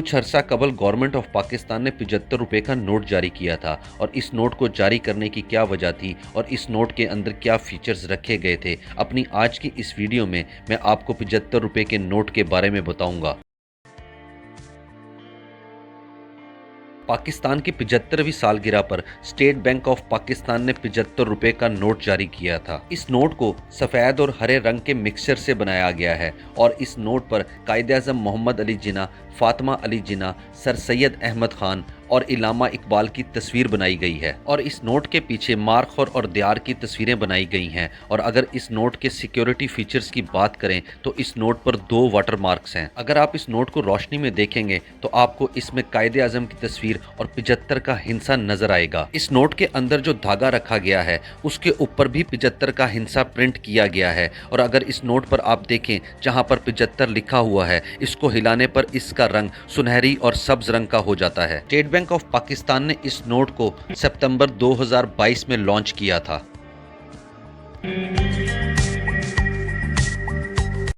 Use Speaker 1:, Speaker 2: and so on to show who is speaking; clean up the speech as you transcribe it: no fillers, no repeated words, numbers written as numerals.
Speaker 1: कुछ अरसा कबल गवर्नमेंट ऑफ पाकिस्तान ने 75 रुपए का नोट जारी किया था और इस नोट को जारी करने की क्या वजह थी और इस नोट के अंदर क्या फीचर्स रखे गए थे, अपनी आज की इस वीडियो में मैं आपको 75 रुपए के नोट के बारे में बताऊंगा। पाकिस्तान की 75वीं सालगिरह पर स्टेट बैंक ऑफ पाकिस्तान ने 75 रुपए का नोट जारी किया था। इस नोट को सफ़ेद और हरे रंग के मिक्सचर से बनाया गया है और इस नोट पर कायदे-आज़म मोहम्मद अली जिन्ना, फातिमा अली जिन्ना, सर सैयद अहमद खान और इलामा इकबाल की तस्वीर बनाई गई है और इस नोट के पीछे मारखोर और दियार की तस्वीरें बनाई गई हैं। और अगर इस नोट के सिक्योरिटी फीचर्स की बात करें तो इस नोट पर 2 वाटर मार्क्स हैं। अगर आप इस नोट को रोशनी में देखेंगे तो आपको इसमें कायदे आज़म की तस्वीर और 75 का हिंसा नजर आएगा। इस नोट के अंदर जो धागा रखा गया है उसके ऊपर भी 75 का हिंसा प्रिंट किया गया है और अगर इस नोट पर आप देखें जहां पर 75 लिखा हुआ है, इसको हिलाने पर इसका रंग सुनहरी और सब्ज रंग का हो जाता है। स्टेट बैंक ऑफ पाकिस्तान ने इस नोट को सितंबर 2022 में लॉन्च किया था।